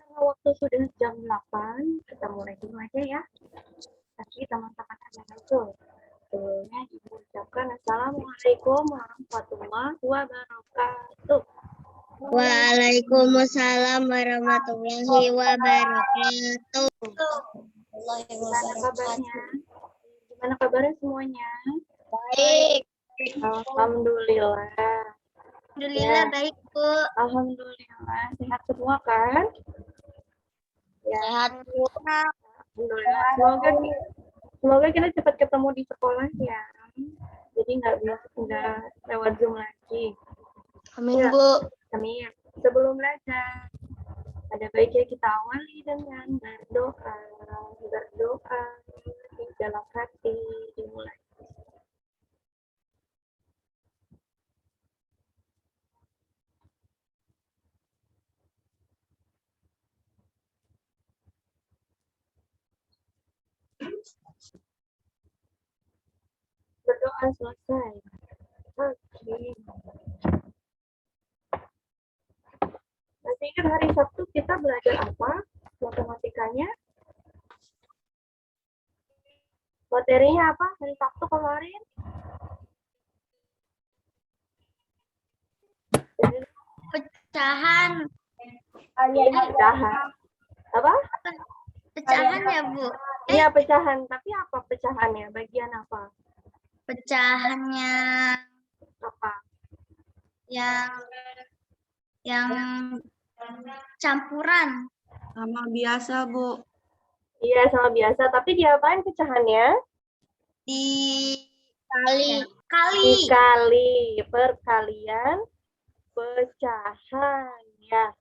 Karena waktu sudah jam 8, kita mulai dulu aja ya. Tapi teman-teman ada itu. Sebelumnya Ibu ucapkan Assalamualaikum warahmatullahi wabarakatuh. Waalaikumsalam warahmatullahi wabarakatuh. Gimana kabarnya? Gimana kabarnya semuanya? Baik. Alhamdulillah. Alhamdulillah Ya. baik, Bu. Alhamdulillah. Sehat semua kan? Ya. Sehat, Bu. Alhamdulillah. Semoga kita cepat ketemu di sekolah ya. Jadi nggak lewat Zoom lagi. Amin, Ya. Bu. Amin. Sebelum belajar, ada baiknya kita awali dengan berdoa. Berdoa di dalam hati dimulai. Berdoa selesai. Oke. Masih ingat hari Sabtu kita belajar apa? Matematikanya? Materinya apa hari Sabtu kemarin? Pecahan. Pecahan. Apa? Pecahan ya, Bu? Iya, pecahan. Tapi apa pecahannya? Bagian apa? Pecahannya Apa? yang campuran. Sama biasa, Bu. Iya, sama biasa. Tapi diapain pecahannya? Dikali. Dikali. Perkalian pecahan. Ya.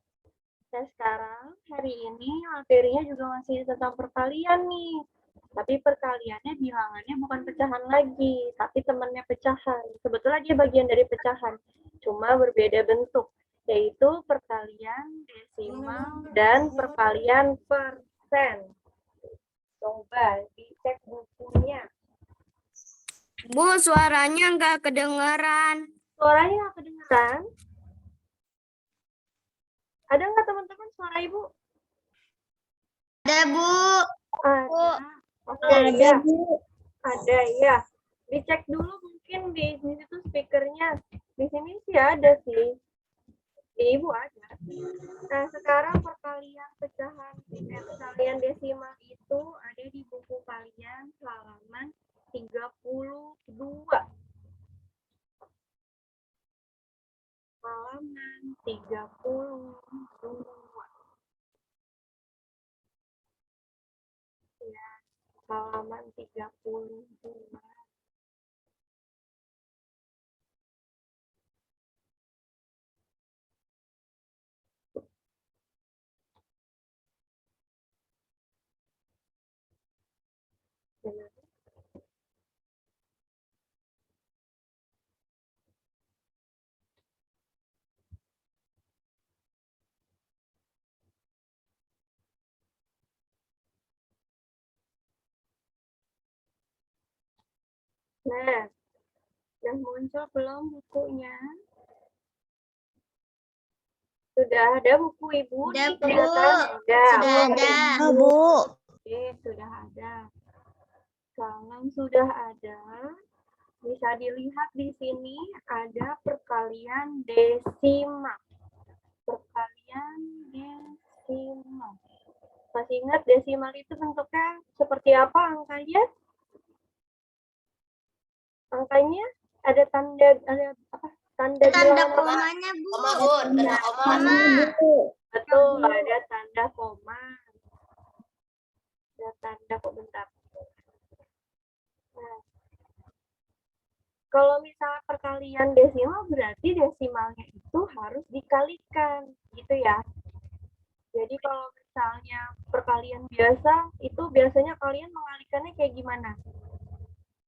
Nah, sekarang hari ini materinya juga masih tentang perkalian nih. Tapi perkaliannya bilangannya bukan pecahan lagi, tapi temannya pecahan. Sebetulnya dia bagian dari pecahan, cuma berbeda bentuk, yaitu perkalian desimal dan perkalian persen. Coba dicek bukunya. Bu, suaranya nggak kedengeran. Suaranya nggak kedengeran? Ada nggak teman-teman suara Ibu? Ada, Bu. Ada. Oke, Ada, ya. Bu. Ada ya. Dicek dulu mungkin di situ speakernya. Di sini sih ada sih. Di Ibu ada. Nah, sekarang perkalian pecahan perkalian desimal itu ada di buku kalian halaman 32. Halaman 32. Ya, halaman 32. Nah, sudah muncul belum bukunya? Sudah ada buku Ibu? Sudah, Di Bu. kelihatan? Sudah Oke. ada. Bu. Oke, sudah ada. Kalau sudah ada, bisa dilihat di sini ada perkalian desimal. Perkalian desimal. Masih ingat desimal itu bentuknya seperti apa angkanya? Angkanya ada tanda apa? Tanda bilangan apa? komanya, Bu. Koma, Bu. Tanda koma. Betul, ada tanda koma. Ada tanda kok bentar. Nah, kalau misalnya perkalian desimal berarti desimalnya itu harus dikalikan, gitu ya. Jadi kalau misalnya perkalian biasa, itu biasanya kalian mengalikannya kayak gimana?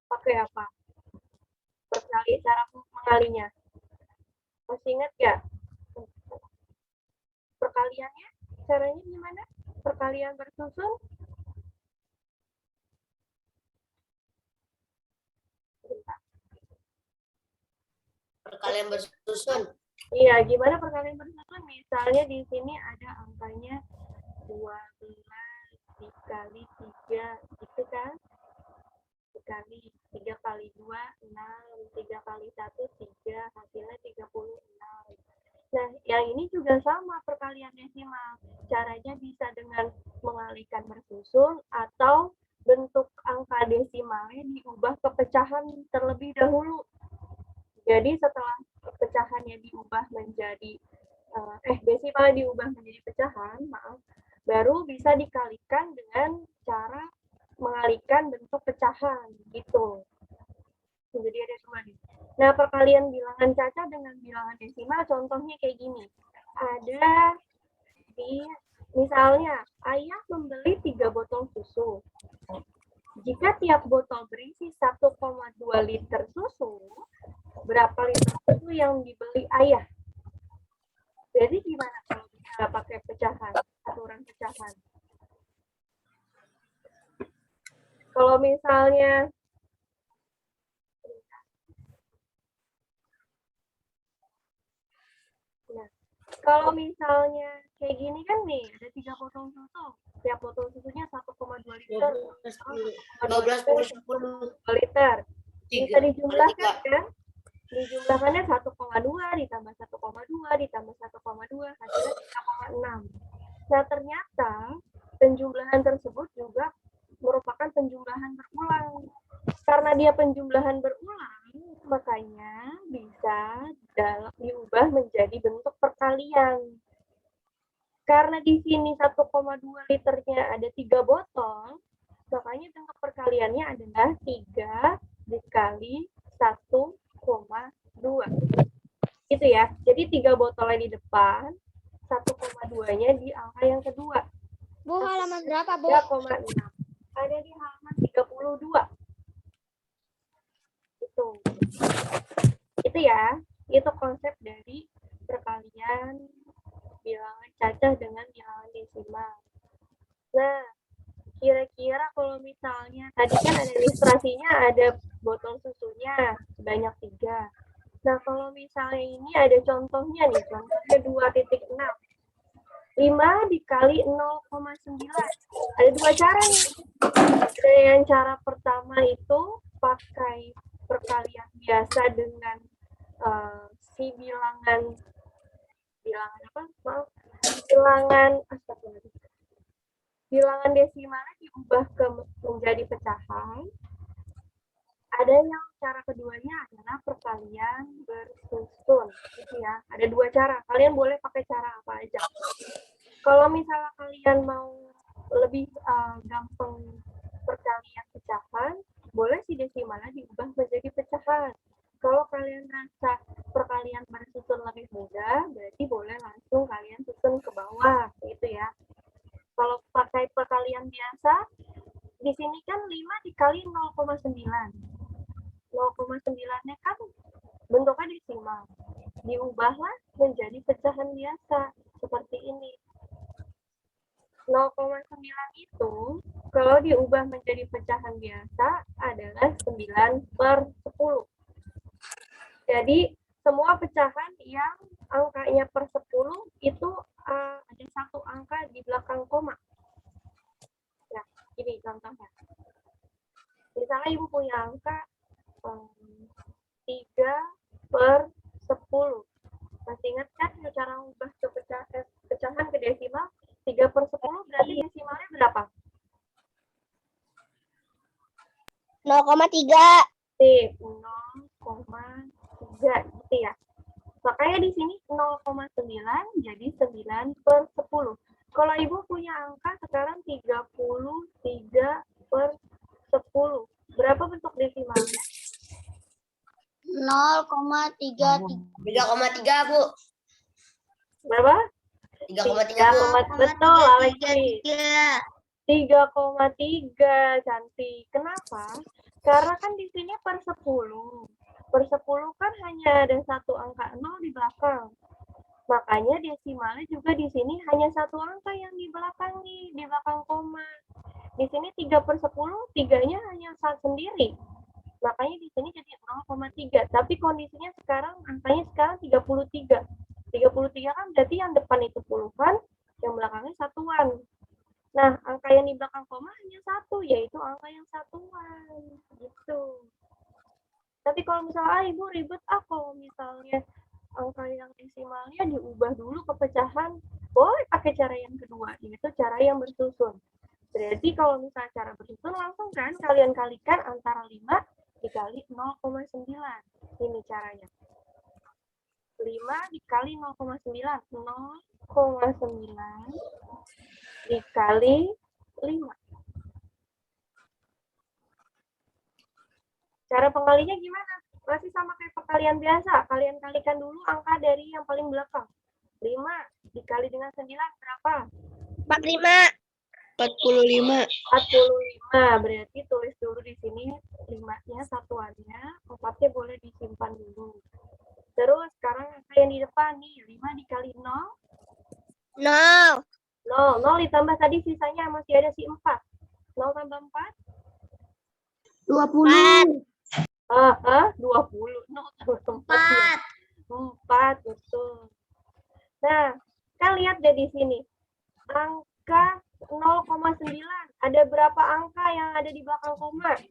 Pakai apa? Cara mengalinya. Masih ingat ya? Perkaliannya, caranya gimana? Perkalian bersusun? Perkalian bersusun. Iya, gimana perkalian bersusun? Misalnya di sini ada angkanya 12 dikali 3 gitu kan, dikali 3 kali 2 6, 3 kali 1 3, hasilnya 36. Nah, yang ini juga sama perkalian desimal. Caranya bisa dengan mengalihkan bersusun atau bentuk angka desimalnya diubah ke pecahan terlebih dahulu. Jadi setelah pecahannya diubah menjadi desimal diubah menjadi pecahan, maaf, baru bisa dikalikan dengan cara mengalihkan bentuk pecahan gitu. Jadi ada dua nih. Nah, perkalian bilangan caca dengan bilangan desimal contohnya kayak gini. Ada di misalnya ayah membeli 3 botol susu. Jika tiap botol berisi 1,2 liter susu, berapa liter susu yang dibeli ayah? Jadi gimana kalau kita pakai pecahan, aturan pecahan? Kalau misalnya kalau misalnya kayak gini kan nih, ada 3 botol susu. Tiap botol susunya 1,2 liter. 12, 2 liter. Bisa 3, dijumlahkan kan? Dijumlahkannya 1,2 ditambah 1,2 ditambah 1,2 hasilnya 3,6. Nah, ternyata penjumlahan tersebut juga merupakan penjumlahan berulang. Karena dia penjumlahan berulang, makanya bisa diubah menjadi bentuk perkalian. Karena di sini 1,2 liternya ada 3 botol, makanya bentuk perkaliannya adalah 3 dikali 1,2. Gitu ya. Jadi 3 botolnya di depan, 1,2-nya di angka yang kedua. Bu, halaman berapa, Bu? 3,6. Ada di halaman 32. Itu ya. Itu konsep dari perkalian bilangan cacah dengan bilangan desimal. Nah, kira-kira kalau misalnya tadi kan ada ilustrasinya ada botol susunya sebanyak 3. Nah, kalau misalnya ini ada contohnya nih, contohnya 2.6. 5 dikali 0,9. Ada 2 cara nih. Ada yang cara pertama itu pakai perkalian biasa dengan si bilangan apa? Maaf. Bilangan desimalnya diubah menjadi pecahan. Ada yang cara keduanya adalah perkalian bersusun, gitu ya. Ada 2 cara. Kalian boleh pakai cara apa aja. Kalau misalnya kalian mau lebih gampang perkalian pecahan, boleh si desimalnya diubah menjadi pecahan. Kalau kalian rasa perkalian bersusun lebih mudah, berarti boleh langsung kalian susun ke bawah, gitu ya. Kalau pakai perkalian biasa, di sini kan 5 dikali 0,9. 0,9-nya kan bentuknya desimal. Diubahlah menjadi pecahan biasa, seperti ini. 0,9 itu kalau diubah menjadi pecahan biasa adalah 9/10. Jadi semua pecahan yang angkanya per 10 itu ada satu angka di belakang koma. Ya, ini contohnya. Misalnya ibu punya angka 3/10. Masih ingat kan cara ubah ke pecahan ke desimal? 3/10 berarti desimalnya berapa? 0,3. 0,3 gitu ya. Makanya di sini 0,9 jadi 9/10. Kalau ibu punya angka sekarang 33/10. Berapa bentuk desimalnya? 0,3. 3,3, Bu. Berapa? 3,3, Bu. Betul, Alexi. 3,3, cantik. Kenapa? Karena kan di sini per 10. Per 10 kan hanya ada satu angka 0 di belakang. Makanya desimalnya juga di sini hanya satu angka yang di belakang nih, di belakang koma. Di sini 3/10, 3-nya hanya sendiri. Makanya di sini jadi 0,3. Tapi kondisinya sekarang, angkanya sekarang 33. 33 kan berarti yang depan itu puluhan, yang belakangnya satuan. Nah, angka yang di belakang koma hanya satu, yaitu angka yang satuan. Gitu. Tapi kalau misalnya ibu ribet kalau misalnya angka yang desimalnya diubah dulu ke pecahan, boleh pakai cara yang kedua, yaitu cara yang bersusun. Berarti kalau misalnya cara bersusun langsung kan kalian kalikan antara 5 dikali 0,9. Ini caranya. 5 dikali 0,9. 0,9 dikali 5. Cara pengalinya gimana? Masih sama kayak perkalian biasa. Kalian kalikan dulu angka dari yang paling belakang. 5 dikali dengan 9 berapa? 45. 45. 45. Berarti tulis dulu di sini 5-nya satuannya, 4-nya boleh disimpan dulu. Terus sekarang angka yang di depan nih, 5 dikali 0. 0. 0 ditambah tadi sisanya masih ada si 4. 0 tambah 4? 20. 20. 0 tambah 4. 4, betul. Nah, kan lihat deh di sini. Angka 0,9. Ada berapa angka yang ada di belakang koma? 1.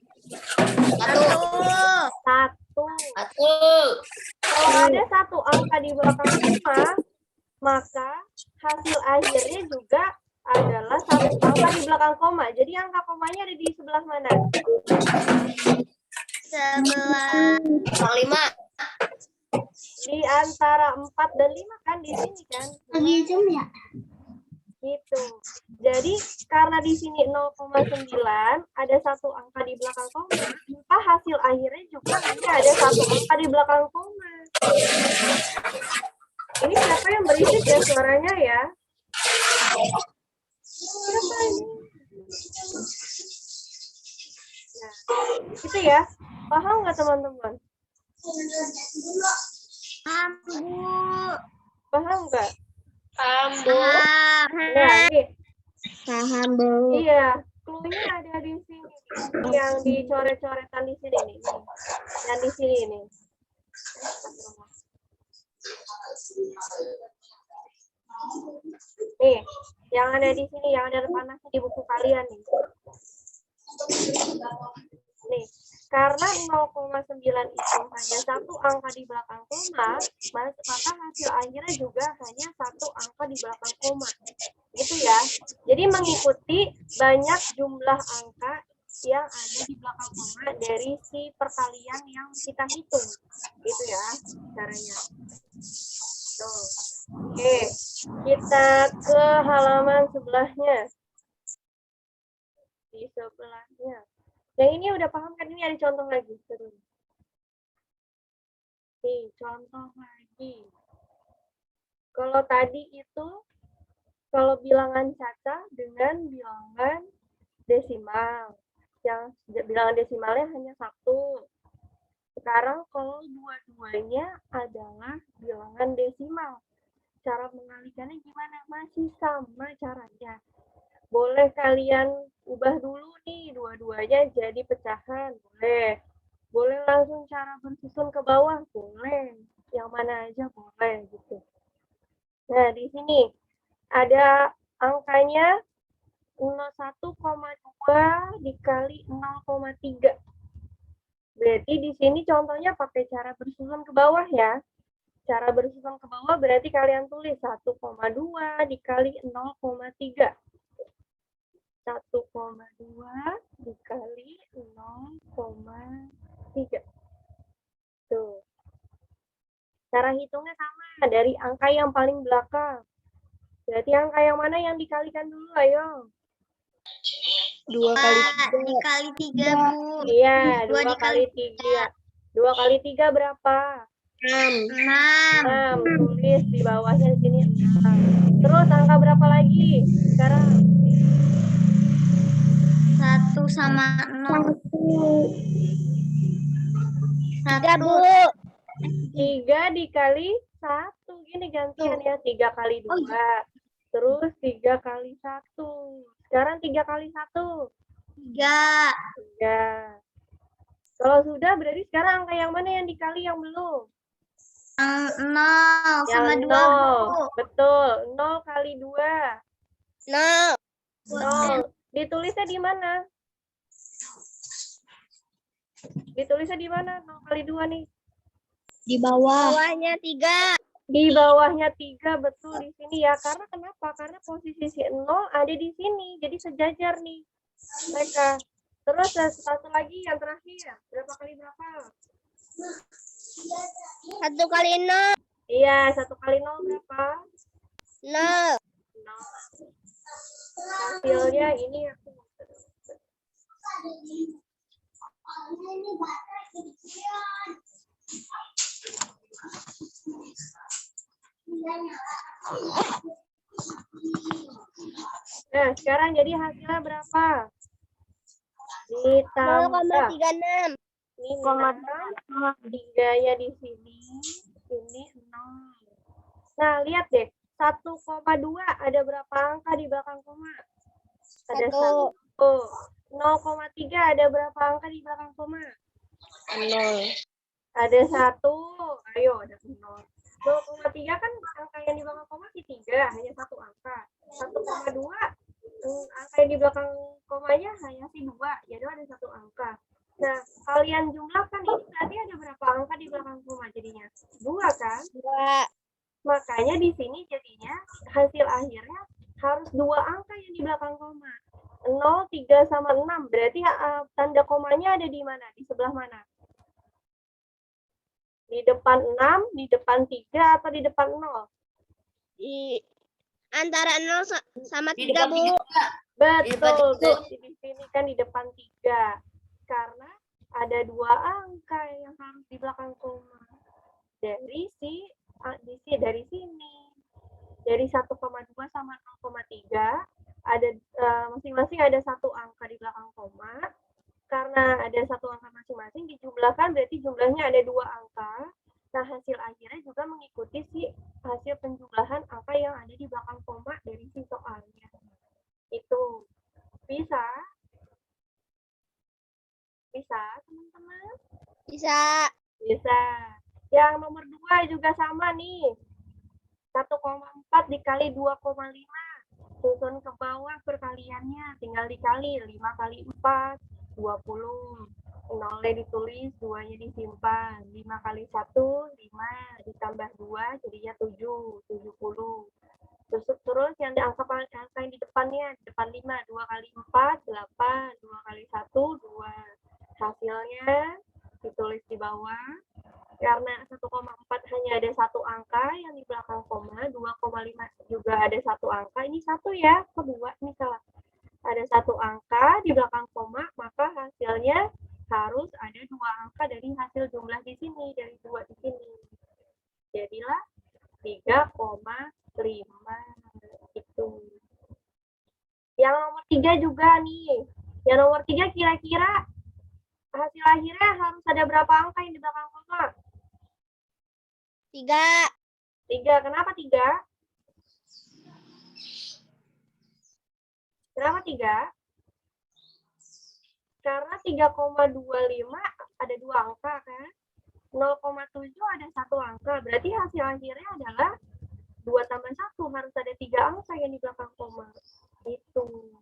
Kalau ada 1 angka di belakang koma, maka hasil akhirnya juga adalah 1 angka di belakang koma. Jadi angka komanya ada di sebelah mana? Sebelah 5. Di antara 4 dan 5 kan di sini kan? Gitu. Jadi karena di sini 0,9 ada 1 angka di belakang koma, maka hasil akhirnya juga hanya ada 1 angka di belakang koma. Ini siapa yang berisik ya suaranya ya? Siapa ini? Nah, itu ya. Paham nggak teman-teman? Paham, Bu. Paham nggak? Paham, Bu. Nah, nih. Paham, Bu. Iya, clue-nya ada di sini. Yang dicoret-coretan di sini nih. Yang di sini nih. Nih, yang ada di sini, yang ada panasnya di buku kalian nih. Nih, karena 0,9 itu hanya 1 angka di belakang koma, maka hasil akhirnya juga hanya 1 angka di belakang koma. Gitu ya. Jadi mengikuti banyak jumlah angka yang ada di belakang koma dari si perkalian yang kita hitung. Gitu ya caranya. Tuh. Oke, kita ke halaman sebelahnya. Di sebelahnya. Yang ini udah paham kan? Ini ada contoh lagi. Nih, contoh lagi. Kalau tadi itu, kalau bilangan caca dengan bilangan desimal. Yang bilangan desimalnya hanya 1. Sekarang kalau dua-duanya adalah bilangan desimal. Cara mengalikannya gimana? Masih sama caranya. Boleh kalian ubah dulu nih dua-duanya jadi pecahan, boleh. Boleh langsung cara bersusun ke bawah, boleh. Yang mana aja boleh gitu. Nah, di sini ada angkanya 1,2 dikali 0,3. Berarti di sini contohnya pakai cara bersusun ke bawah ya. Cara bersusun ke bawah berarti kalian tulis 1,2 dikali 0,3. 1,2 dikali 0,3. Tuh. Cara hitungnya sama dari angka yang paling belakang. Berarti angka yang mana yang dikalikan dulu, ayo. 2 kali 3. Dikali 3, Bu. Iya, 2 2 kali 3. 2 kali 3 berapa? 6. 6. 6. Tulis di bawahnya di sini 6. Terus angka berapa lagi? Sekarang 1 sama 0. 3, Bu. 3 dikali 1. Gini gantian ya. 3 kali 2. Terus 3 kali 1. Sekarang 3 kali 1. 3. 3. Kalau sudah berarti sekarang angka yang mana yang dikali yang belum? 0 sama Yang 2, Bu. Betul. 0 kali 2. 0. 0. Ditulisnya di mana? Ditulisnya di mana? 0 kali 2 nih. Di bawah. Bawahnya 3. Di bawahnya 3, betul di sini ya. Karena kenapa? Karena posisi si 0 ada di sini. Jadi sejajar nih mereka. Terus satu lagi yang terakhir. Berapa kali berapa? 1 kali 0. Iya, 1 kali 0 berapa? 0. 0. Hasilnya ini aku. Nah, sekarang jadi hasilnya berapa? Ditambah 0,36. ini 3-nya di sini, ini 0. Nah, lihat deh. 1,2 ada berapa angka di belakang koma? Ada 1. 0,3 ada berapa angka di belakang koma? 0. Ada 1. Ayo, ada 0. 0,3 kan angka yang di belakang koma si 3, hanya 1 angka. 1,2 angka yang di belakang komanya hanya si 2, jadi ada 1 angka. Nah, kalian jumlahkan ini berarti ada berapa angka di belakang koma jadinya? 2 kan? 2. Makanya di sini jadinya hasil akhirnya harus 2 angka yang di belakang koma. 0, 3, sama 6. Berarti tanda komanya ada di mana? Di sebelah mana? Di depan 6, di depan 3, atau di depan 0? Di antara 0 sama Di 3, depan Bu. 3. Betul, di sini kan di depan 3. Karena ada 2 angka yang harus di belakang koma. Dari sini. Dari 1,2 sama 0,3 ada masing-masing ada 1 angka di belakang koma. Karena ada 1 angka masing-masing dijumlahkan berarti jumlahnya ada 2 angka. Nah, hasil akhirnya juga mengikuti hasil penjumlahan angka yang ada di belakang koma dari si soalnya. Itu bisa teman-teman? Bisa. Yang nomor 2 juga sama nih. 1,4 dikali 2,5. Susun ke bawah perkaliannya, tinggal dikali 5 kali 4, 20. 0-nya ditulis, 2-nya disimpan. 5 kali 1, 5, ditambah 2, jadinya 7, 70. Terus yang angka yang di depannya, di depan 5, 2 kali 4, 8, 2 kali 1, 2. Hasilnya ditulis di bawah. Karena 1,4 hanya ada 1 angka yang di belakang koma, 2,5 juga ada 1 angka. Ini 1 ya, kedua ini salah. Ada 1 angka di belakang koma, maka hasilnya harus ada 2 angka dari hasil jumlah di sini, dari 2 di sini. Jadilah 3,5 itu. Yang nomor 3 juga nih. Yang nomor 3 kira-kira hasil akhirnya harus ada berapa angka yang di belakang koma? 3. 3. Kenapa 3? Kenapa 3? Karena 3,25 ada 2 angka kan? 0,7 ada 1 angka. Berarti hasil akhirnya adalah 2 tambah 1. Harus ada 3 angka yang di belakang koma. Itu.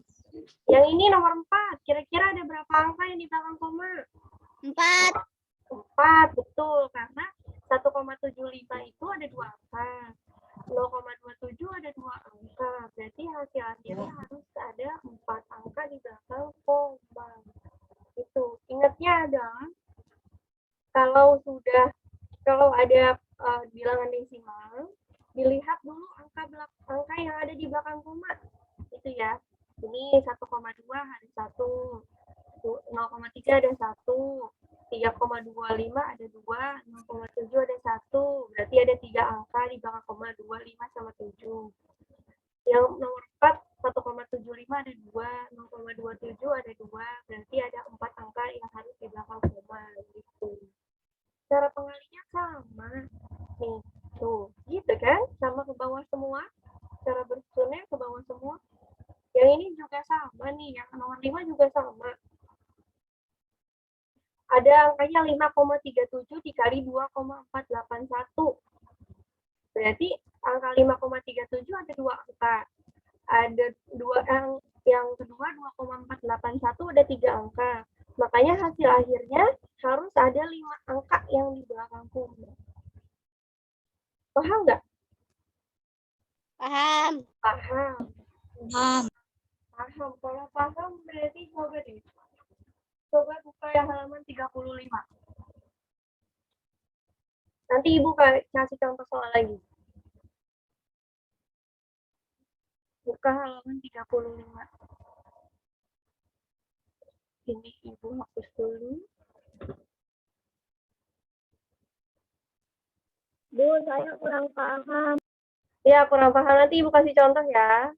Yang ini nomor 4. Kira-kira ada berapa angka yang di belakang koma? 4. 4, betul. Karena 1,75 itu ada 2 angka. 0,27 ada 2 angka. Berarti hasil akhirnya harus ada 4 angka di belakang koma. Itu. Ingatnya adalah kalau ada bilangan desimal, dilihat dulu angka yang ada di belakang koma. Itu ya. Ini 1,2 ada 1. 0,3 ada 1. 3,25 ada 2, 0,7 ada 1, berarti ada 3 angka di belakang koma, 2, 5, sama 7. Yang nomor 4, 1,75 ada 2, 0,27 ada 2, berarti ada 4 angka yang harus di belakang koma. Gitu. Cara pengalinya sama. Nih, tuh, gitu kan? Sama ke bawah semua. Cara bersusunnya ke bawah semua. Yang ini juga sama nih, yang nomor 5 juga sama. Ada angkanya 5,37 dikali 2,481. Berarti angka 5,37 ada 2 angka. Ada 2 yang kedua 2,481 udah 3 angka. Makanya hasil akhirnya harus ada 5 angka yang di belakang koma. Paham nggak? Paham. Paham. Paham. Paham. Kalau paham berarti coba deh. Coba buka yang halaman 35. Nanti Ibu kasih contoh soal lagi. Buka halaman 35. Ini Ibu hapus dulu. Bu, saya kurang paham. Ya, kurang paham. Nanti Ibu kasih contoh ya.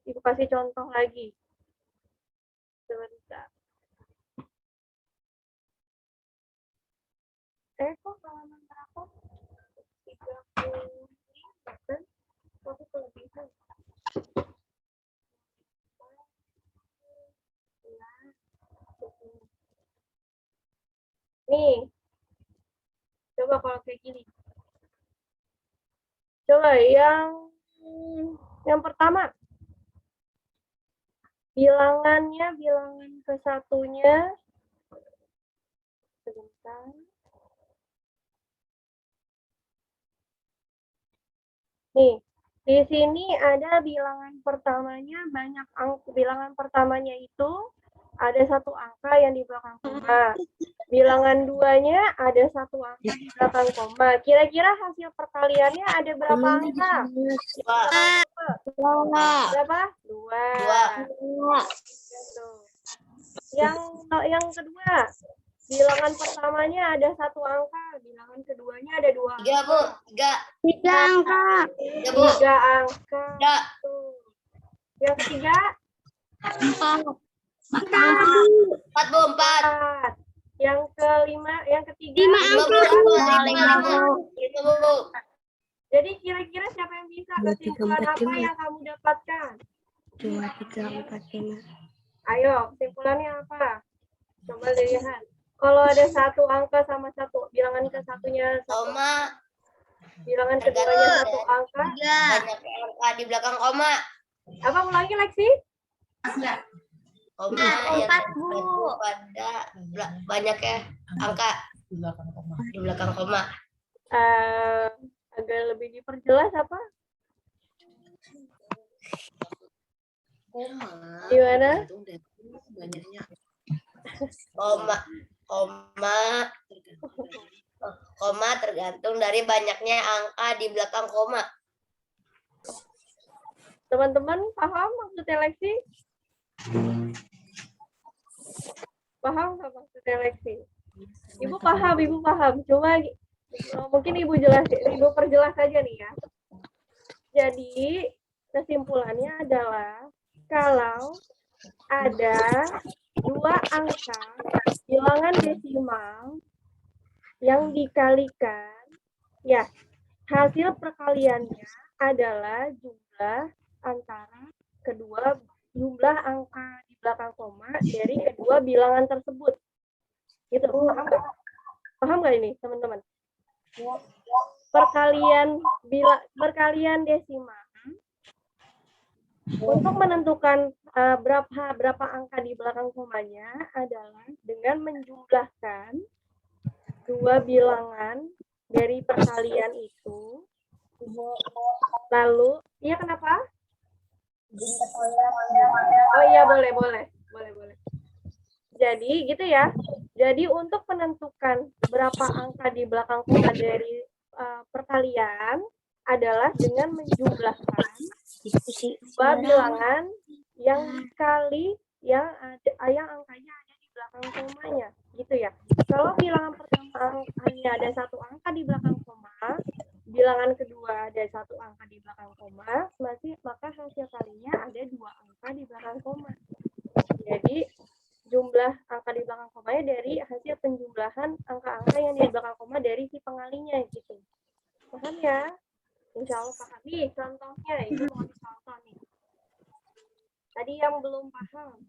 Ibu kasih contoh lagi. Sebentar. Kok halaman berapa? 35 kan? Aku kelebihan. Nih. Coba kalau kayak gini. Coba yang pertama. Bilangan ke satunya. Sebentar. Nih, di sini ada bilangan pertamanya banyak angka. Bilangan pertamanya itu ada 1 angka yang di belakang koma. Bilangan 2-nya ada 1 angka di belakang koma. Kira-kira hasil perkaliannya ada berapa angka? Berapa? 2. Yang kedua, bilangan pertamanya ada 1 angka, bilangan keduanya ada 2 angka. 3, Bu. 3. 3 angka. 3, Bu. 3 angka. 3. Tuh. Yang ketiga, 4. 4, Bu. 4. 4. Yang kelima, yang ketiga, 5 angka. 5, Bu. Jadi kira-kira siapa yang bisa kesimpulan apa yang kamu dapatkan? 2, 3, 4, 5. Ayo, kesimpulannya apa? Coba lihat. Kalau ada 1 angka sama 1, bilangan ke satunya 1, Koma. bilangan keduanya 1 angka. Banyak angka di belakang koma. Apa ulangi Lexi? Koma yang pada banyak ya angka di belakang koma. Agak lebih diperjelas apa? Koma. Gimana? Koma tergantung dari banyaknya angka di belakang koma. Teman-teman paham maksudnya Lexi? Paham nggak maksudnya Lexi? Ibu paham. Cuma mungkin Ibu perjelas aja nih ya. Jadi kesimpulannya adalah kalau ada 2 angka bilangan desimal yang dikalikan, ya hasil perkaliannya adalah jumlah antara kedua jumlah angka di belakang koma dari kedua bilangan tersebut. Gitu, paham nggak? Paham nggak ini, teman-teman? Perkalian desimal untuk menentukan berapa angka di belakang komanya adalah dengan menjumlahkan 2 bilangan dari perkalian itu. Lalu, iya kenapa? Oh iya, boleh. Jadi gitu ya. Jadi untuk menentukan berapa angka di belakang koma dari perkalian adalah dengan menjumlahkan 2 bilangan yang dikali yang angkanya ada di belakang komanya, gitu ya. Kalau bilangan pertama hanya ada 1 angka di belakang koma, bilangan kedua ada 1 angka di belakang koma, maka hasil kalinya ada 2 angka di belakang koma. Jadi jumlah angka di belakang komanya dari hasil penjumlahan angka-angka yang di belakang koma dari si pengalinya gitu. Paham ya? Insya Allah paham. Nih contohnya, itu mau dicontoh nih. Tadi yang belum paham.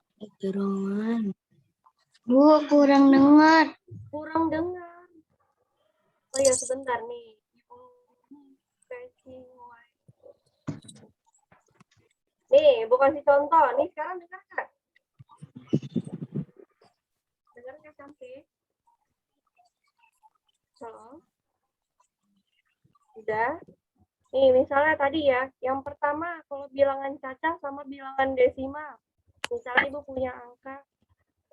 Bu, kurang dengar. Oh ya, sebentar nih. Nih Nih, bukan si contoh. Nih, sekarang dengar nggak? Dengar nggak sampai? Halo? Udah? Nih, misalnya tadi ya, yang pertama kalau bilangan cacah sama bilangan desimal. Misalnya Ibu punya angka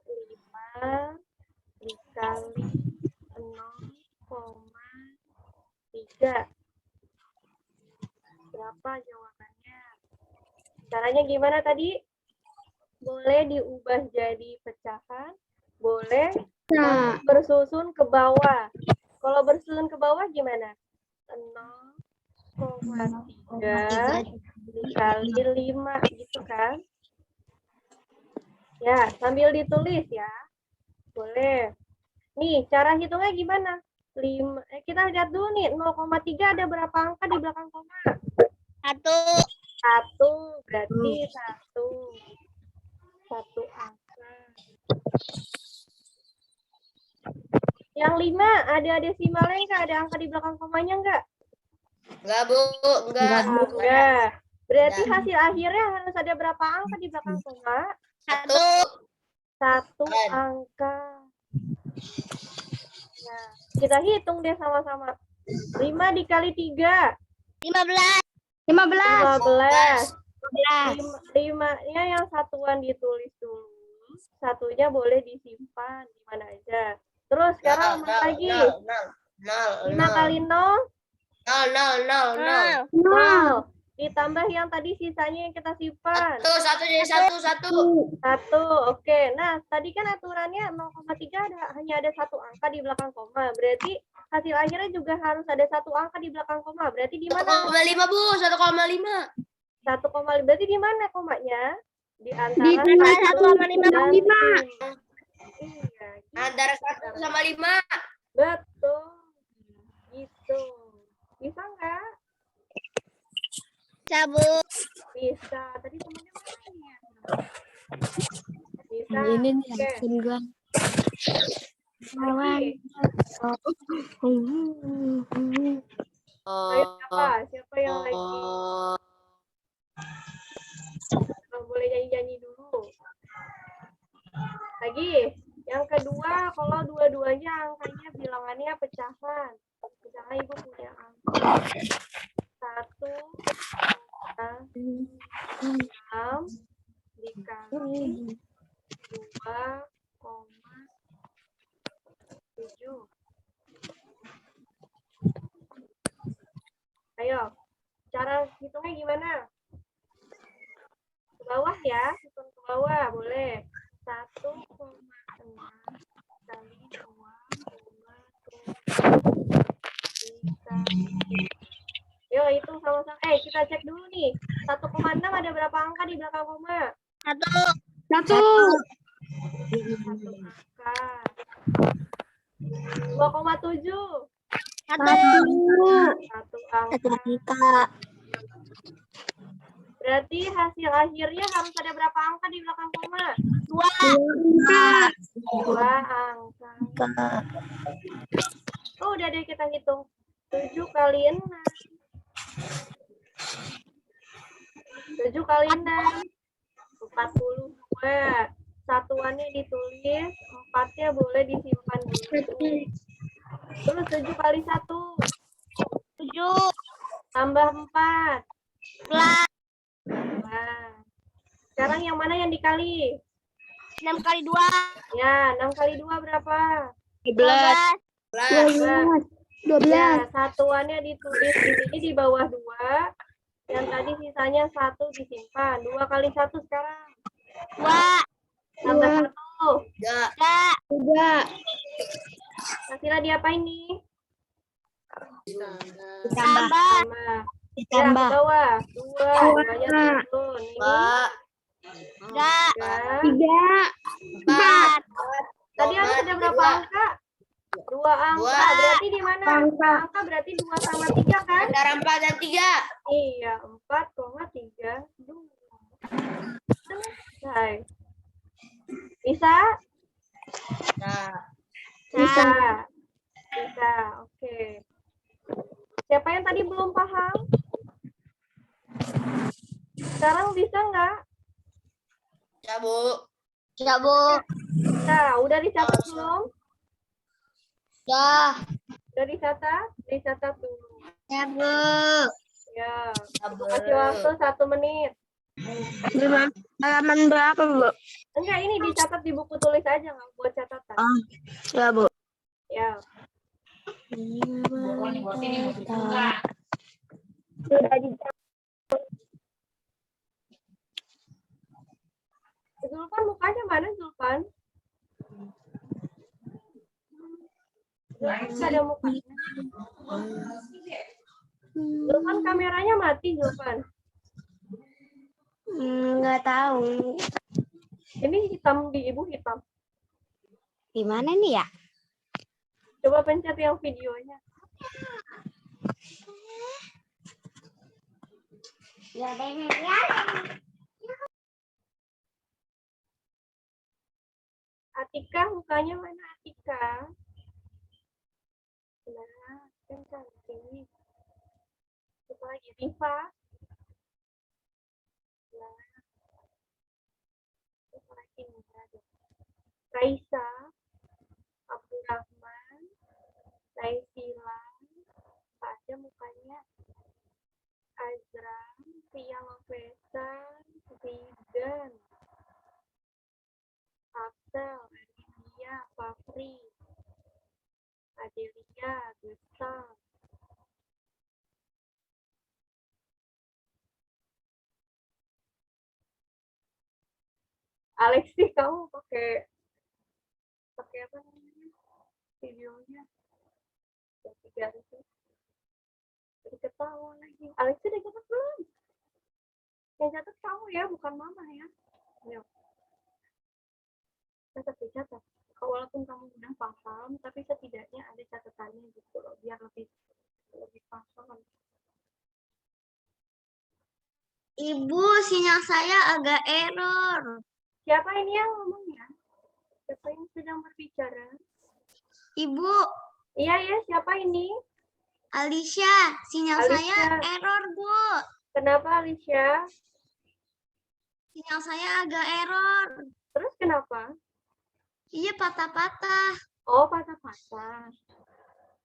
5 dikali 0,3. Berapa jawabannya? Caranya gimana tadi? Boleh diubah jadi pecahan, boleh bersusun ke bawah. Kalau bersusun ke bawah gimana? 0,3 dikali 5 gitu kan? Ya, sambil ditulis ya. Boleh. Nih, cara hitungnya gimana? Kita lihat dulu nih, 0,3 ada berapa angka di belakang koma? 1. 1, berarti 1 angka. Yang 5, ada desimalnya nggak? Ada angka di belakang komanya nggak? Enggak, Bu. Enggak. Enggak. Berarti hasil akhirnya harus ada berapa angka di belakang koma? 1. 1 angka. Nah, kita hitung deh sama-sama. 5 dikali 3. 15. 15. 5-nya yang satuan ditulis dulu. Satunya boleh disimpan di mana aja. Terus sekarang lagi. 5 kali 0. 0. 0. Ditambah yang tadi sisanya yang kita simpan. Satu jadi satu. 1. Oke. Nah, tadi kan aturannya 0,3 hanya ada 1 angka di belakang koma. Berarti hasil akhirnya juga harus ada 1 angka di belakang koma. Berarti di mana? 1,5, Bu. 1,5. 1,5. Berarti di mana komanya? Di antara Di 1,5. dan 5. Iya, Antara 1 sama 5. betul. Gitu. Bisa nggak? Bisa, Bu. Bisa. Tadi temennya mana ya? Bisa. Ini nih Oke. akun gua. Lagi. Ayo siapa yang lagi? Boleh nyanyi-nyanyi dulu. Lagi. Yang kedua, kalau dua-duanya angkanya bilangannya pecahan. Misalnya Ibu punya angka 1, 6 dikali 2,7. Ayo, cara hitungnya gimana? Ke bawah ya, hitung ke bawah, boleh. 1,6 kali 2,7. Yuk, hitung sama-sama. Kita cek dulu nih. 1,6 ada berapa angka di belakang koma? 1. 1 angka. 2,7. 1 angka. Berarti hasil akhirnya harus ada berapa angka di belakang koma? 2. 2 angka. Oh, udah deh kita hitung. 7 kali 6. 7 kali 6. 42. Satuannya ditulis, 4-nya boleh disimpan dulu. Terus 7 kali 1. 7. Tambah 4. 11. Nah, sekarang yang mana yang dikali? 6 kali 2. Ya, 6 kali 2 berapa? 12. 12. Ya, satuannya ditulis di sini di bawah 2. Yang tadi sisanya 1 disimpan. 2 kali 1 sekarang. 2. Tambah 1. 3. Hasilnya diapain nih? Tambah. Tambah. Ya, ke bawah. 2. 2-nya turun. Ini 3. 3. 4. Tadi harus ada berapa angka? 2 angka. Berarti di mana? Angka berarti 2 sama 3 kan? Antara 4 dan 3. Iya, 4,3. Selesai. Bisa? Bisa. Bisa. Oke. Siapa yang tadi belum paham? Sekarang bisa nggak? Ya, Bu. Ya, Bu. Nah, udah dicatat belum? Ya. Udah dicatat? Dicatat dulu. Ya, Bu. Ya, Ya, Bu. kasih waktu 1 menit. Halaman berapa, Bu? Enggak, ini dicatat di buku tulis aja, nggak buat catatan. Ya, Bu. Ya. Sudah dicatat. Zulfan mukanya mana, Zulfan? Zulfan nggak ada mukanya. Zulfan kameranya mati, Zulfan. Nggak tahu. Ini hitam di ibu hitam. Gimana nih ya? Coba pencet yang videonya. Atika, mukanya mana Atika? Nah, kan cantik. Siapa lagi? Rifa. Nah, siapa lagi nih? Raisa, Abdurrahman, Raisila, ada mukanya. Azra, Tia Lovesa, Zidan, Afsel, Adelia, Fafri, Adelia, Gustav. Alexi, kamu pakai apa namanya videonya? Ganti. Jadi ketawa lagi. Alexi udah catat belum? Yang catat kamu ya, bukan mama ya. Ayo. Catat. Walaupun kamu udah paham, tapi setidaknya ada catatannya gitu loh, biar lebih paham. Ibu, sinyal saya agak error. Siapa ini yang ngomong ya? Siapa yang sedang berbicara? Ibu, Iya ya, siapa ini? Alicia, sinyal Alicia. saya error, Bu. Kenapa Alicia? Sinyal saya agak error. Terus kenapa? Iya, patah-patah. Oh, patah-patah.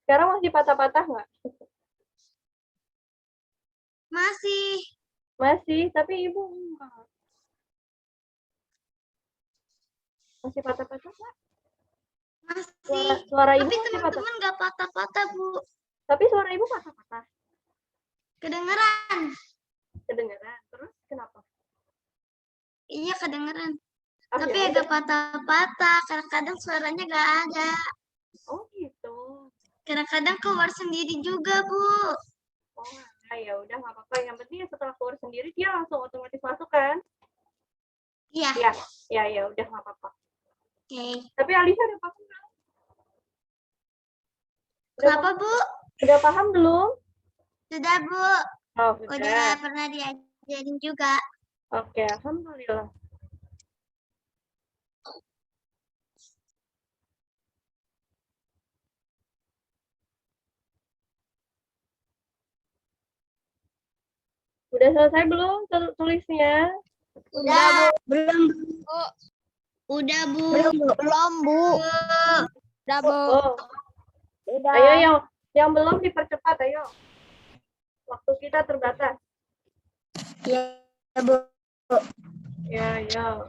Sekarang masih patah-patah nggak? Masih. Masih, tapi ibu enggak. Masih patah-patah nggak? Masih. Suara ibu Tapi masih patah. teman-teman nggak patah-patah, Bu. Tapi suara ibu patah-patah. Kedengeran. Kedengeran. Terus kenapa? Iya, kedengeran. Oh, Tapi ya agak udah. patah-patah. Kadang-kadang suaranya nggak ada. Oh gitu. Kadang-kadang keluar sendiri juga, Bu. Oh, nah, ya udah nggak apa-apa. Yang penting setelah keluar sendiri dia langsung otomatis masuk kan? Iya. Ya udah nggak apa-apa. Oke. Tapi Alisa udah paham belum? Kenapa, Bu? Udah paham belum? Sudah, Bu. Oh, Udah pernah diajarin juga. Oke, alhamdulillah. Udah selesai belum tulisnya? Udah, Belum. Bu. Udah, Bu. Belum, Bu. Belum, Bu. Udah, Bu. Oh. Udah. Ayo yang belum dipercepat, ayo. Waktu kita terbatas. Ya, Bu. Ya.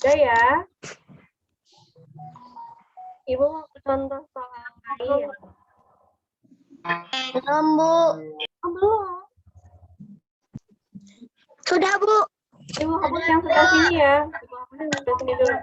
Udah ya. Ibu mau contoh soal lain. Belum, Bu. Oh, belum. Sudah, Bu. Ibu hapus yang sebelah sini ya. Ibu hapus yang sebelah sini dulu.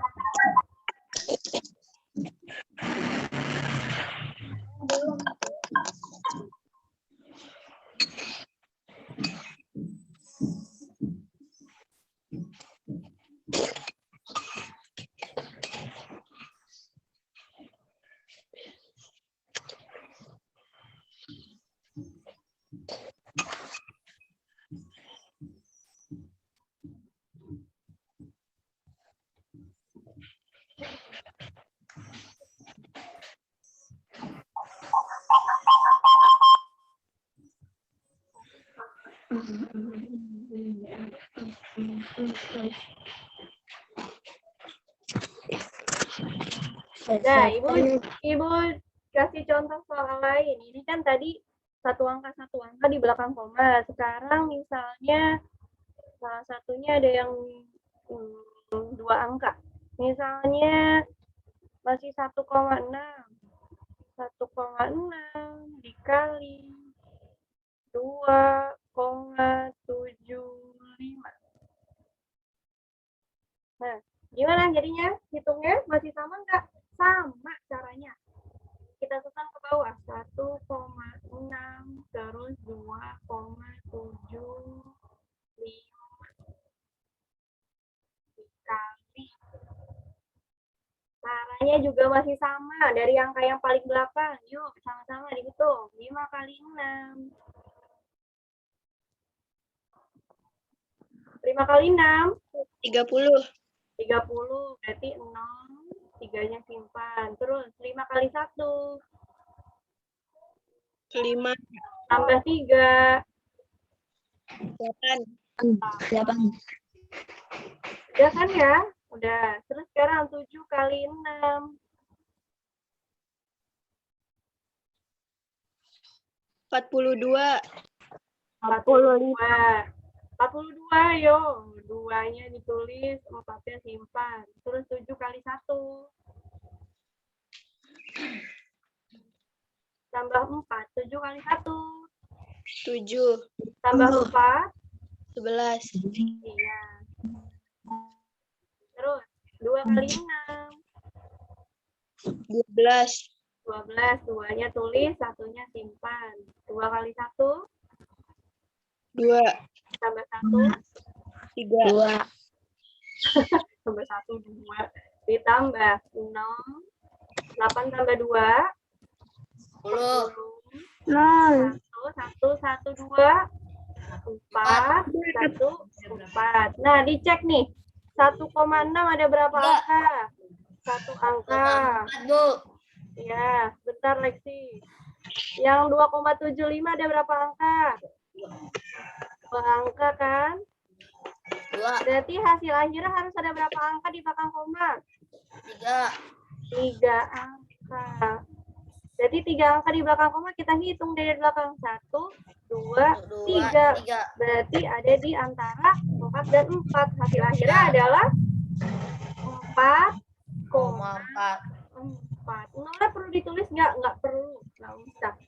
Nah, Ibu kasih contoh soal lain. Ini kan tadi satu angka di belakang koma. Sekarang misalnya salah satunya ada yang dua angka. Misalnya masih 1,6. 1,6 dikali 2,75. Nah, gimana jadinya? Hitungnya masih sama nggak? Sama caranya. Kita susun ke bawah. 1,6 terus 2,75 dikali. Caranya juga masih sama. Dari angka yang paling belakang. Yuk, sama-sama dihitung. 5 kali 6. 5 kali 6. 30. 30. Berarti 0. 3-nya simpan. Terus 5 kali 1. 5. Tambah 3. 8. Udah kan ya? Udah. Terus sekarang 7 kali 6. 42. 42. 42, yo. 2-nya ditulis, 4-nya simpan. Terus 7 kali 1. Tambah 4. 7 kali 1. 7. Tambah 4. 11. Iya. Terus 2 kali 6. 12. 12. 2-nya tulis, 1-nya simpan. 2 kali 1. 2. Tambah 1. 3. 2. Tambah 1, 2. Ditambah 0. 8 tambah 2. 10. 1, 1, 1, 2. 4, 1, 4. Nah, dicek nih. 1,6 ada berapa angka? 1 angka. 4, Bu. Ya, bentar Lexi. Yang 2,75 ada berapa angka? 2 angka kan? 2, Berarti hasil akhirnya harus ada berapa angka di belakang koma? 3. 3 angka. Berarti 3 angka di belakang koma kita hitung dari belakang. 1, 2, 3. Berarti ada di antara 4 dan 4. Hasil akhirnya adalah 4,4. 4. Nolnya perlu ditulis nggak? Nggak perlu. Nggak usah.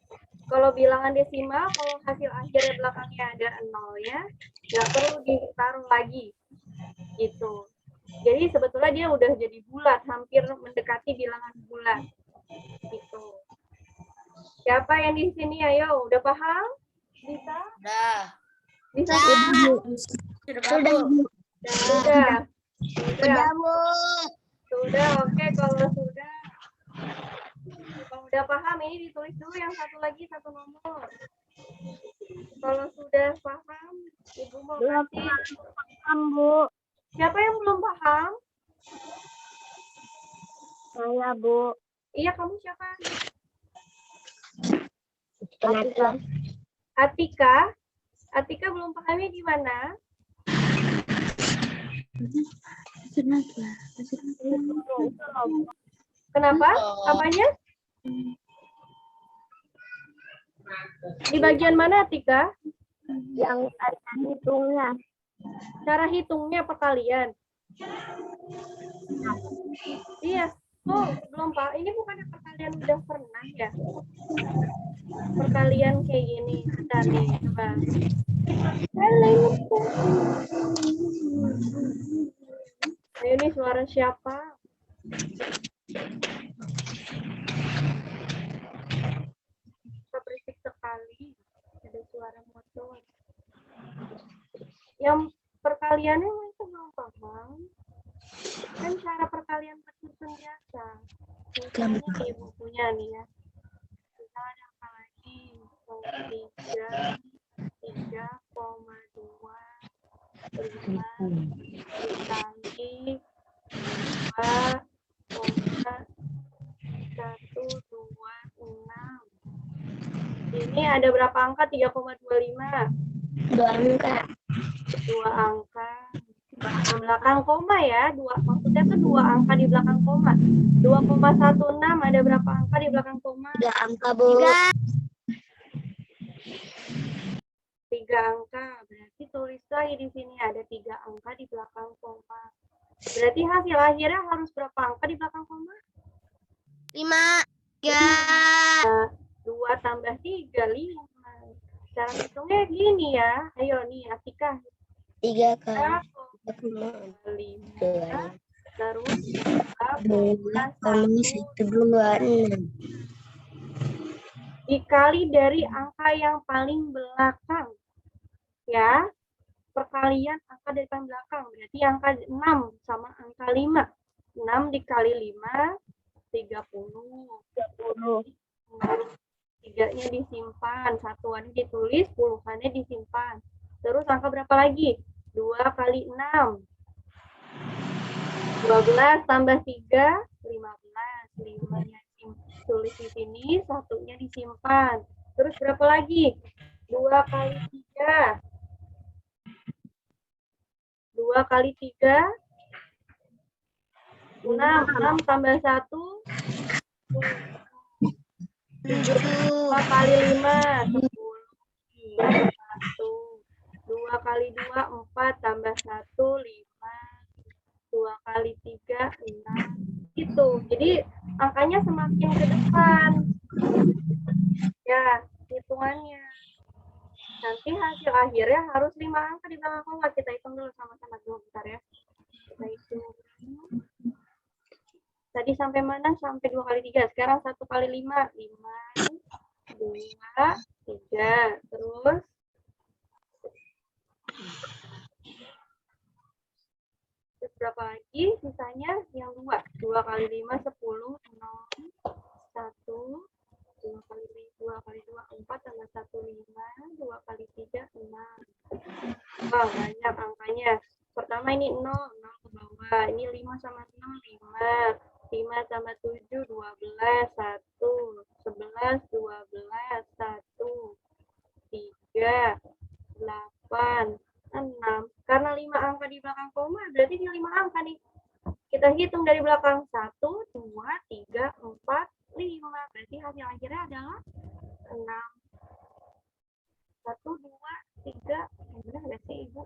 Kalau bilangan desimal, kalau hasil akhirnya belakangnya ada nolnya, nggak perlu ditaruh lagi. Gitu. Jadi sebetulnya dia udah jadi bulat, hampir mendekati bilangan bulat. Gitu. Siapa yang di sini? Ayo, udah paham? Bisa? Udah. Bisa? Sudah, Bu. Sudah. Sudah. Bu. Sudah, oke. Kalau sudah. Kalau udah paham, ini ditulis dulu yang satu lagi, satu nomor. Kalau sudah paham, Ibu mau kasih. Paham, Bu. Siapa yang belum paham? Saya, Bu. Iya, kamu siapa? Atika. Atika. Atika belum pahamnya gimana? Kenapa? Apanya? Di bagian mana, Atika? Yang ada hitungnya. Cara hitungnya perkalian. Iya. Oh, belum Pak. Ini bukannya perkalian udah pernah ya? Perkalian kayak gini. Bentar nih, coba. Ayo nih suara siapa? Berisik sekali. Ada suara motor. Yang perkaliannya itu belum paham. Kan cara perkalian tersusun biasa. Misalnya di bukunya nih ya. Kita ada apa lagi? 3,2 dikali 2,126. Ini ada berapa angka? 3,25. 2 angka. 2 angka. Di belakang koma ya, maksudnya tuh 2 angka di belakang koma. 2,16 ada berapa angka di belakang koma? 3 angka, Bu. 3 angka. Berarti tulis lagi di sini ada 3 angka di belakang koma. Berarti hasil akhirnya harus berapa angka di belakang koma? 5. 3. 2 tambah 3, 5. Cara hitungnya gini ya. Ayo nih, Atika. 3 kali 5. Terus 2,126 dikali dari angka yang paling belakang. Ya. Perkalian angka dari paling belakang. Berarti angka 6 sama angka 5. 6 dikali 5, 30. 3-nya disimpan, satuannya ditulis, puluhannya disimpan. Terus angka berapa lagi? 2 kali 6. 12 tambah 3, 15. 5-nya tulis di sini, satunya disimpan. Terus berapa lagi? 2 kali 3. 2 kali 3, 6. 6 tambah 1, 2 kali 5, 10. 1. 2 kali 2, 4. Tambah 1, 5. 2 kali 3, 6. Gitu. Jadi angkanya semakin ke depan. Ya, hitungannya. Nanti hasil akhirnya harus 5 angka di belakang koma. Kita hitung dulu sama-sama dulu bentar ya. Kita hitung. Tadi sampai mana? Sampai 2 kali 3. Sekarang 1 kali 5. 5, 2, 3. Terus berapa lagi? Sisanya yang 2. 2 kali 5, 10. 0, 1. 2 kali 2, 4. Tambah 1, 5. 2 kali 3, 6. Wah, banyak angkanya. Pertama ini 0 ke bawah. Ini 5 sama 6, 5. 5 tambah 7, 12, 1. 11, 12, 1. 3, 8, 6. Karena 5 angka di belakang koma, berarti ini 5 angka nih. Kita hitung dari belakang. 1, 2, 3, 4, 5. Berarti hasil akhirnya adalah 6. 1, 2, 3. Benar nggak sih, Ibu?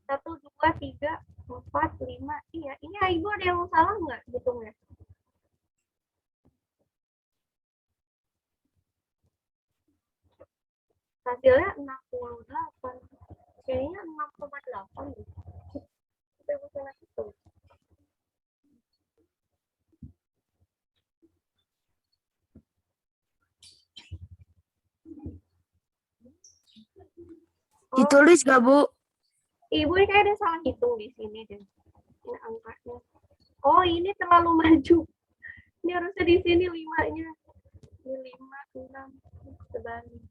1, 2, 3, 4, 5. Iya, ini Ibu ada yang salah nggak hitungnya? Hasilnya 68. Kayaknya 6,8 gitu. Kita Ibu salah hitung. Ditulis gak, Bu? Ibu ini kayak ada salah hitung di sini deh. Ini angkanya. Oh, ini terlalu maju. Ini harusnya di sini 5-nya. Ini 5, 6. Sebalik.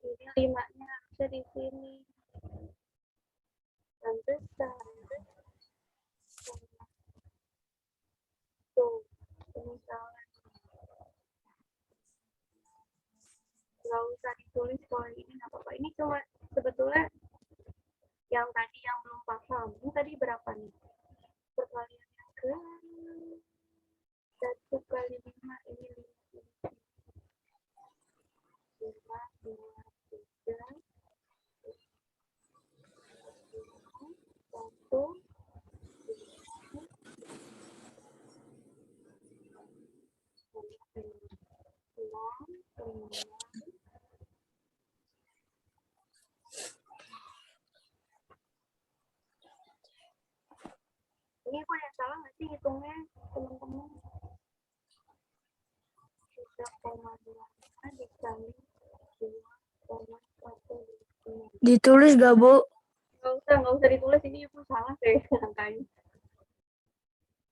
Ini 5-nya harusnya di sini. Pantesan. Tuh, ini salah. Nggak usah ditulis kalau ini nggak apa-apa. Ini cuma sebetulnya yang tadi yang belum paham. Ini tadi berapa nih? Perkalian yang ke 1 kali 5 ini 5, 2, 3, 1, 6, 5. Ini aku yang salah nggak sih hitungnya, teman-teman? 3,2 dikali 2,1. Ditulis gak, Bu? Nggak usah ditulis, ini aku salah deh angkanya.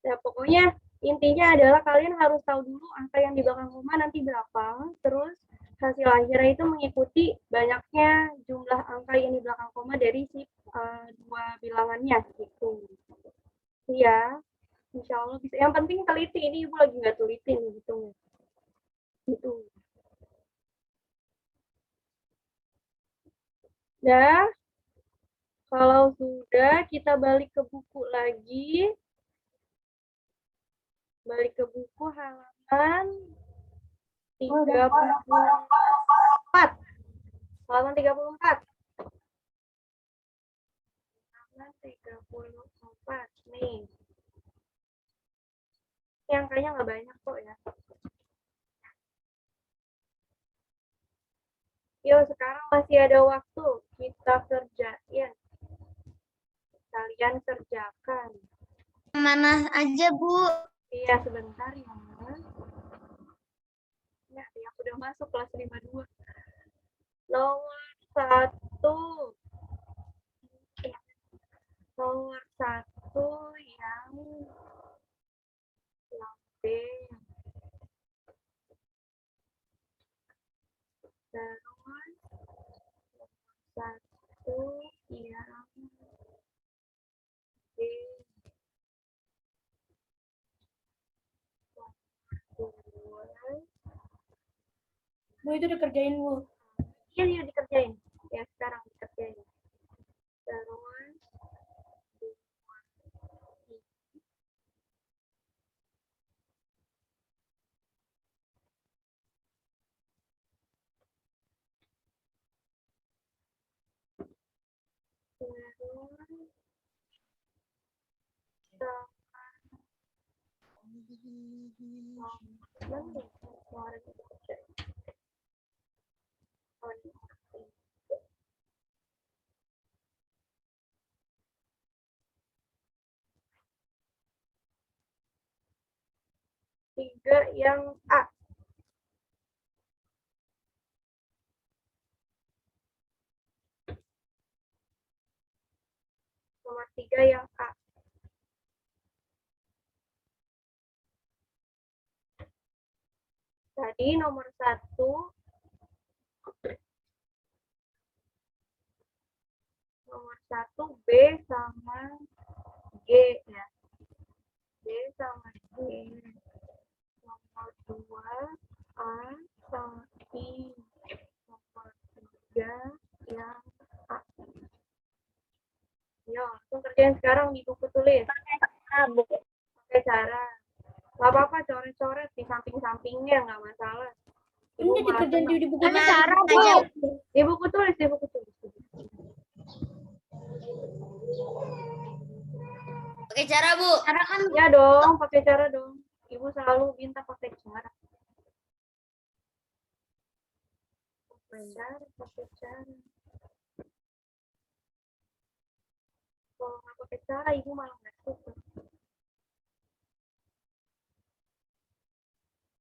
Ya, pokoknya intinya adalah kalian harus tahu dulu angka yang di belakang koma nanti berapa, terus hasil akhirnya itu mengikuti banyaknya jumlah angka yang di belakang koma dari si dua bilangannya gitu. Iya, insya Allah bisa. Yang penting teliti, ini Ibu lagi nggak teliti nih hitungnya. Gitu. Nah, kalau sudah, kita balik ke buku lagi. Balik ke buku halaman 34. Halaman 34. Halaman 34. Nih. Ini angkanya nggak banyak kok ya. Yuk, sekarang masih ada waktu. Kita kerjain. Kalian kerjakan. Mana aja, Bu? Iya, sebentar ya. Ya, yang udah masuk kelas 52. Nomor 1. Nomor 1 yang lambe. Terus nomor 1 yang B. Nomor 2. Bu, itu dikerjain, Bu. Iya, dikerjain. Ya, sekarang dikerjain. Terus tiga yang A. Nomor 3 yang A. Tadi nomor 1. Nomor 1 B sama G ya. B sama G. Nomor 2 A sama I. Nomor 3 yang A. Yo, langsung kerjain sekarang di buku tulis. Pakai cara. Gak apa-apa coret-coret di samping-sampingnya, nggak masalah. Ibu Ini dikerjain di buku. Ada cara, Bu. Di buku tulis, di buku tulis. Pakai cara, Bu. Cara kan Ya dong, pakai cara dong. Ibu selalu minta pakai cara. Pakai cara, pakai cara. Kalau nggak pakai cara, ibu malah nggak suka.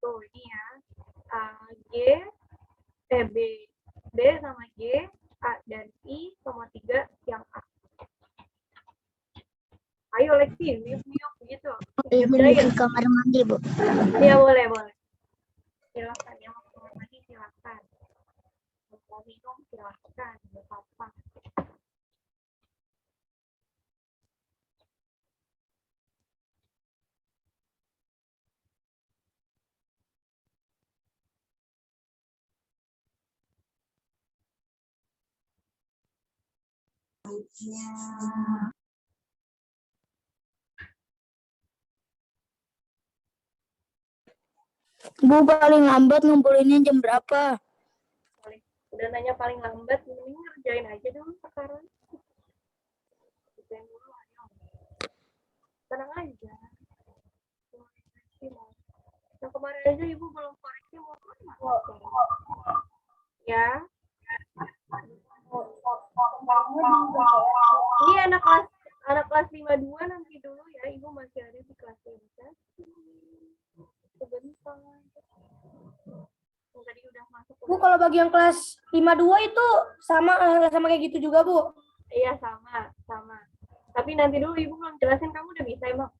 Tuh, ini ya. A, G, B. B sama G, A dan I, sama 3 yang A. Ayo Lexi, miup-miup gitu. izin di kamar mandi, Bu. Iya, boleh, boleh. Silakan, yang mau ke kamar mandi silakan. Mau minum silakan, nggak apa-apa. Bu, paling lambat ngumpulinnya jam berapa? Boleh. Udah nanya paling lambat, mending ngerjain aja dulu sekarang. Kerjain dulu, ayo. Tenang aja. Yang kemarin aja ibu belum koreksi mau kemana? Ya. Ini anak kelas 52 nanti dulu ya, ibu masih ada di kelas 5. Sebentar. Yang tadi udah masuk. Bu, kalau bagian kelas 52 itu sama kayak gitu juga, Bu. Iya, sama. Tapi nanti dulu ibu belum jelasin, kamu udah bisa emang.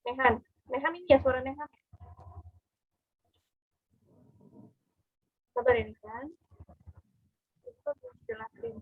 Nehan ini ya suara Nehan. Sabar ini kan. Itu belum jelasin.